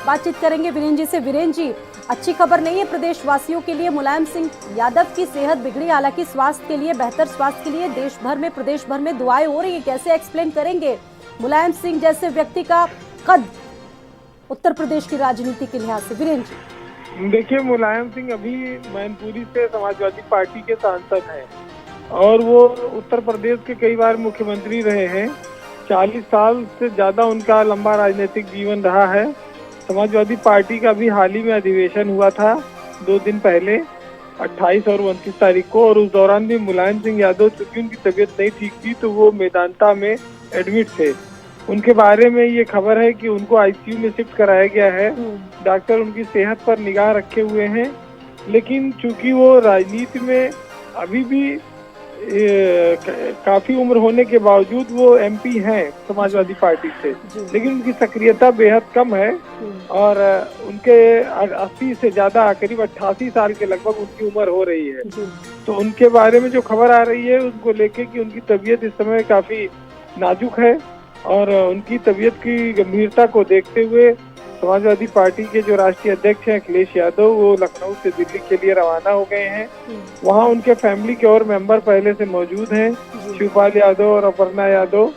बातचीत करेंगे वीरेंद्र जी से। वीरेंद्र जी, अच्छी खबर नहीं है प्रदेशवासियों के लिए, मुलायम सिंह यादव की सेहत बिगड़ी। हालांकि स्वास्थ्य के लिए, बेहतर स्वास्थ्य के लिए देश भर में, प्रदेश भर में दुआएं हो रही है। कैसे एक्सप्लेन करेंगे मुलायम सिंह जैसे व्यक्ति का कद उत्तर प्रदेश की राजनीति के लिहाज से? वीरेंद्र जी, देखिए, मुलायम सिंह अभी मैनपुरी से समाजवादी पार्टी के सांसद हैं और वो उत्तर प्रदेश के कई बार मुख्यमंत्री रहे हैं। 40 साल से ज्यादा उनका लंबा राजनीतिक जीवन रहा है। समाजवादी पार्टी का भी हाल ही में अधिवेशन हुआ था 2 दिन पहले, 28 और 29 तारीख को, और उस दौरान भी मुलायम सिंह यादव, चूंकि उनकी तबीयत नहीं ठीक थी तो वो मेदांता में एडमिट थे। उनके बारे में ये खबर है कि उनको आईसीयू में शिफ्ट कराया गया है। डॉक्टर उनकी सेहत पर निगाह रखे हुए हैं, लेकिन चूंकि वो राजनीति में अभी भी काफी उम्र होने के बावजूद वो एमपी हैं समाजवादी पार्टी से, लेकिन उनकी सक्रियता बेहद कम है और उनके 80 से ज्यादा, करीब 88 साल के लगभग उनकी उम्र हो रही है। तो उनके बारे में जो खबर आ रही है उनको लेके कि उनकी तबीयत इस समय काफी नाजुक है और उनकी तबीयत की गंभीरता को देखते हुए समाजवादी पार्टी के जो राष्ट्रीय अध्यक्ष हैं अखिलेश यादव, वो लखनऊ से दिल्ली के लिए रवाना हो गए हैं। वहाँ उनके फैमिली के और मेंबर पहले से मौजूद हैं, शिवपाल यादव और अपर्णा यादव।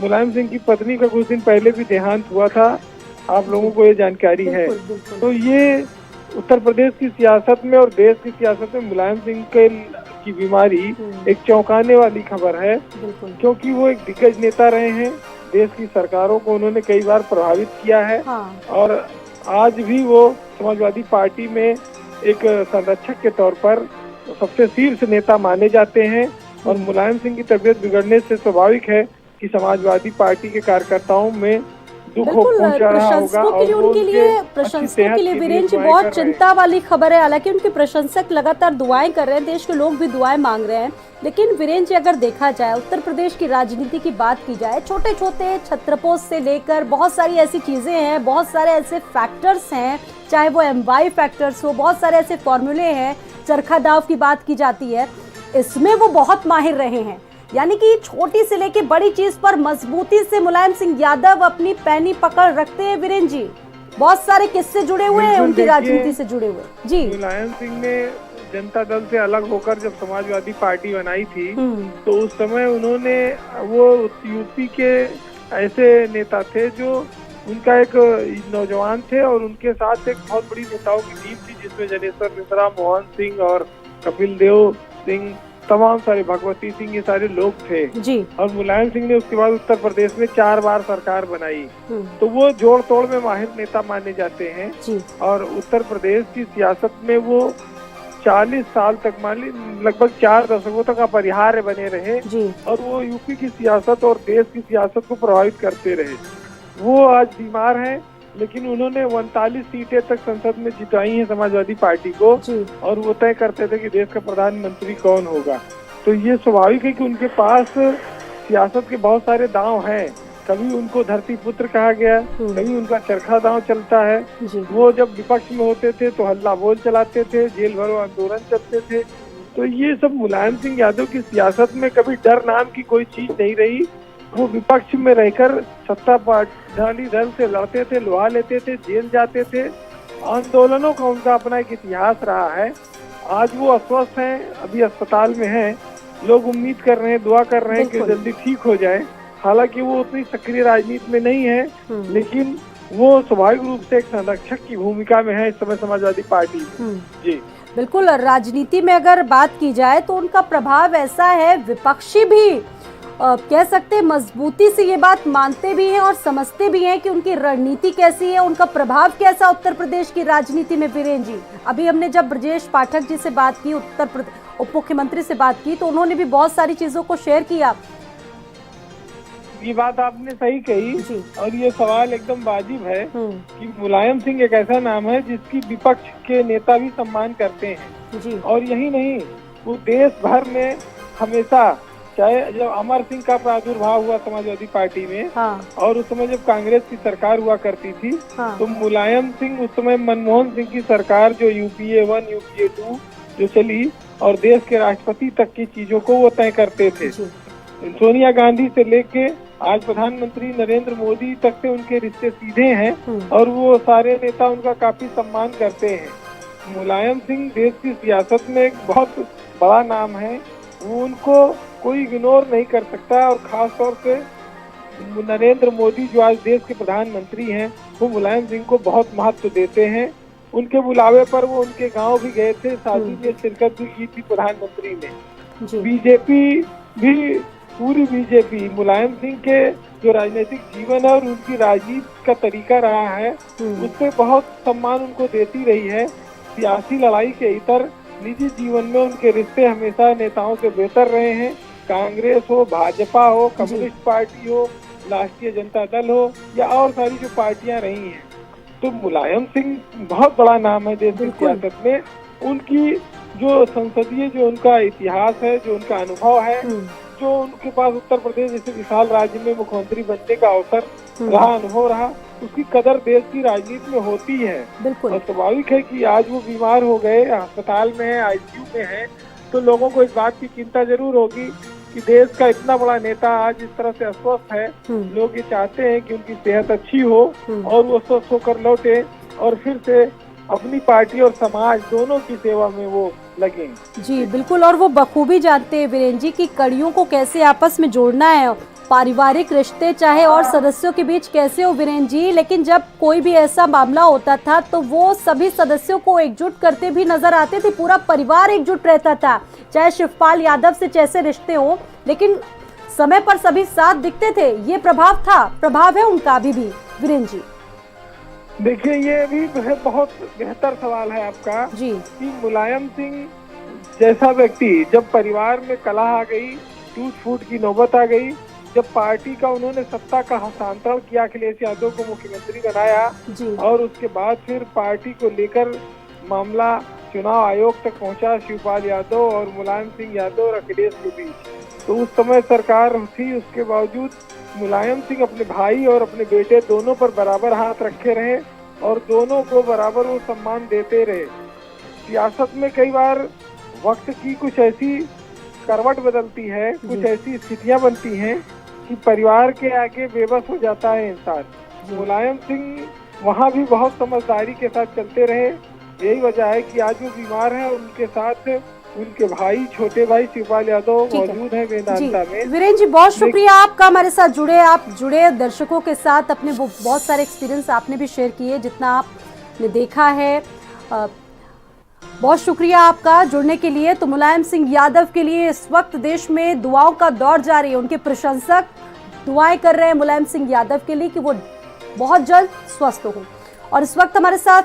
मुलायम सिंह की पत्नी का कुछ दिन पहले भी देहांत हुआ था, आप लोगों को ये जानकारी है। तो ये उत्तर प्रदेश की सियासत में और देश की सियासत में मुलायम सिंह की बीमारी एक चौंकाने वाली खबर है, क्योंकि वो एक दिग्गज नेता रहे हैं। देश की सरकारों को उन्होंने कई बार प्रभावित किया है और आज भी वो समाजवादी पार्टी में एक संरक्षक के तौर पर सबसे शीर्ष नेता माने जाते हैं। और मुलायम सिंह की तबीयत बिगड़ने से स्वाभाविक है कि समाजवादी पार्टी के कार्यकर्ताओं में प्रशंसकों के लिए, उनके लिए, प्रशंसकों के लिए वीरेंद्र जी बहुत चिंता वाली खबर है। हालांकि उनके प्रशंसक लगातार दुआएं कर रहे हैं, देश के लोग भी दुआएं मांग रहे हैं। लेकिन वीरेंद्र जी, अगर देखा जाए, उत्तर प्रदेश की राजनीति की बात की जाए, छोटे छोटे छत्रपोश से लेकर बहुत सारी ऐसी चीजें हैं, बहुत सारे ऐसे फैक्टर्स हैं, चाहे वो MY फैक्टर्स हो, बहुत सारे ऐसे फॉर्मूले हैं, चरखा दाव की बात की जाती है, इसमें वो बहुत माहिर रहे हैं। यानी कि छोटी से लेके बड़ी चीज पर मजबूती से मुलायम सिंह यादव अपनी पैनी पकड़ रखते हैं। वीरेंद्र जी, बहुत सारे किस्से जुड़े हुए हैं उनकी राजनीति से जुड़े हुए। जी, मुलायम सिंह ने जनता दल से अलग होकर जब समाजवादी पार्टी बनाई थी तो उस समय उन्होंने, वो यूपी के ऐसे नेता थे जो उनका एक नौजवान थे और उनके साथ एक बहुत बड़ी नेताओं की टीम थी, जिसमें जनेश्वर मिश्रा, मोहन सिंह और कपिल देव सिंह, तमाम सारे, भगवती सिंह, ये सारे लोग थे जी। और मुलायम सिंह ने उसके बाद उत्तर प्रदेश में 4 बार सरकार बनाई। तो वो जोड़ तोड़ में माहिर नेता माने जाते हैं जी। और उत्तर प्रदेश की सियासत में वो 40 साल तक, लगभग 4 दशकों तक अपरिहार्य बने रहे जी। और वो यूपी की सियासत और देश की सियासत को प्रभावित करते रहे। वो आज बीमार हैं, लेकिन उन्होंने 39 सीटें तक संसद में जिताई हैं समाजवादी पार्टी को और वो तय करते थे कि देश का प्रधानमंत्री कौन होगा। तो ये स्वाभाविक है कि उनके पास सियासत के बहुत सारे दांव हैं। कभी उनको धरती पुत्र कहा गया, कभी उनका चरखा दांव चलता है। वो जब विपक्ष में होते थे तो हल्ला बोल चलाते थे, जेल भरो आंदोलन चलते थे। तो ये सब मुलायम सिंह यादव की सियासत में कभी डर नाम की कोई चीज नहीं रही। वो विपक्ष में रहकर सत्ता पार्टी दल से लड़ते थे, लुहा लेते थे, जेल जाते थे। आंदोलनों का उनका अपना एक इतिहास रहा है। आज वो अस्वस्थ हैं, अभी अस्पताल में हैं। लोग उम्मीद कर रहे हैं, दुआ कर रहे हैं कि जल्दी ठीक हो जाए। हालांकि वो उतनी सक्रिय राजनीति में नहीं है, लेकिन वो स्वाभाविक रूप से एक संरक्षक की भूमिका में है इस समय समाजवादी पार्टी में। जी बिल्कुल, राजनीति में अगर बात की जाए तो उनका प्रभाव ऐसा है, विपक्षी भी कह सकते हैं मजबूती से ये बात मानते भी हैं और समझते भी हैं कि उनकी रणनीति कैसी है, उनका प्रभाव कैसा उत्तर प्रदेश की राजनीति में। वीरेंद्र जी, अभी हमने जब ब्रजेश पाठक जी से बात की, उत्तर प्रदेश उप मुख्यमंत्री से बात की, तो उन्होंने भी बहुत सारी चीजों को शेयर किया। ये बात आपने सही कही और ये सवाल एकदम वाजिब है कि मुलायम सिंह एक ऐसा नाम है जिसकी विपक्ष के नेता भी सम्मान करते हैं जी। और यही नहीं, वो देश भर में हमेशा, चाहे जब अमर सिंह का प्रादुर्भाव हुआ समाजवादी पार्टी में और उस समय जब कांग्रेस की सरकार हुआ करती थी तो मुलायम सिंह, उस समय मनमोहन सिंह की सरकार जो UPA 1 UPA 2 जो चली और देश के राष्ट्रपति तक की चीजों को वो तय करते थे। सोनिया गांधी से लेके आज प्रधानमंत्री नरेंद्र मोदी तक से उनके रिश्ते सीधे हैं और वो सारे नेता उनका काफी सम्मान करते हैं। मुलायम सिंह देश की सियासत में एक बहुत बड़ा नाम है, वो उनको कोई इग्नोर नहीं कर सकता और खास तौर से नरेंद्र मोदी जो आज देश के प्रधानमंत्री हैं वो मुलायम सिंह को बहुत महत्व देते हैं। उनके बुलावे पर वो उनके गांव भी गए थे, शादी में शिरकत भी की थी प्रधानमंत्री ने। बीजेपी भी, पूरी बीजेपी मुलायम सिंह के जो राजनीतिक जीवन है और उनकी राजनीति का तरीका रहा है उससे बहुत सम्मान उनको देती रही है। सियासी लड़ाई के इतर निजी जीवन में उनके रिश्ते हमेशा नेताओं से बेहतर रहे हैं। कांग्रेस हो, भाजपा हो, कम्युनिस्ट पार्टी हो, राष्ट्रीय जनता दल हो या और सारी जो पार्टियां रही हैं, तो मुलायम सिंह बहुत बड़ा नाम है देश की सियासत में। उनकी जो संसदीय जो उनका इतिहास है, जो उनका अनुभव है, जो उनके पास उत्तर प्रदेश जैसे विशाल राज्य में मुख्यमंत्री बनने का अवसर रहा, अनुभव रहा, उसकी कदर देश की राजनीति में होती है। और स्वाभाविक है कि आज वो बीमार हो गए, अस्पताल में है, आईसीयू में है, तो लोगों को इस बात की चिंता जरूर होगी कि देश का इतना बड़ा नेता आज इस तरह से अस्वस्थ है। लोग ये चाहते हैं कि उनकी सेहत अच्छी हो और वो स्वस्थ होकर लौटे और फिर से अपनी पार्टी और समाज दोनों की सेवा में वो लगे। जी बिल्कुल, और वो बखूबी जानते हैं वीरेंद्र जी की कड़ियों को कैसे आपस में जोड़ना है, पारिवारिक रिश्ते चाहे और सदस्यों के बीच कैसे हो वीरेंद्र जी। लेकिन जब कोई भी ऐसा मामला होता था तो वो सभी सदस्यों को एकजुट करते भी नजर आते थे, पूरा परिवार एकजुट रहता था, चाहे शिवपाल यादव से जैसे रिश्ते हो, लेकिन समय पर सभी साथ दिखते थे। ये प्रभाव है उनका अभी भी वीरेंद्र जी। देखिए, ये भी बहुत बेहतर सवाल है आपका जी कि मुलायम सिंह जैसा व्यक्ति जब परिवार में कलह आ गई, टूट फूट की नौबत आ गई, जब पार्टी का उन्होंने सत्ता का हस्तांतरण किया, अखिलेश यादव को मुख्यमंत्री बनाया और उसके बाद फिर पार्टी को लेकर मामला चुनाव आयोग तक पहुंचा, शिवपाल यादव और मुलायम सिंह यादव और अखिलेश के बीच, तो उस समय सरकार थी। उसके बावजूद मुलायम सिंह अपने भाई और अपने बेटे दोनों पर बराबर हाथ रखे रहे और दोनों को बराबर वो सम्मान देते रहे। सियासत में कई बार वक्त की कुछ ऐसी करवट बदलती है, कुछ ऐसी स्थितियां बनती हैं कि परिवार के आगे बेबस हो जाता है इंसान। मुलायम सिंह वहाँ भी बहुत समझदारी के साथ चलते रहे, यही वजह है कि आज वो बीमार है। उनके साथ उनके भाई, छोटे भाई शिवपाल यादव मौजूद है वेदांता में। वीरेंद्र जी बहुत शुक्रिया आपका, हमारे साथ जुड़े, आप जुड़े दर्शकों के साथ, अपने वो बहुत सारे एक्सपीरियंस आपने भी शेयर किए जितना आपने देखा है। बहुत शुक्रिया आपका जुड़ने के लिए। तो मुलायम सिंह यादव के लिए इस वक्त देश में दुआओं का दौर जारी है। उनके प्रशंसक दुआएं कर रहे हैं मुलायम सिंह यादव के लिए कि वो बहुत जल्द स्वस्थ हो। और इस वक्त हमारे साथ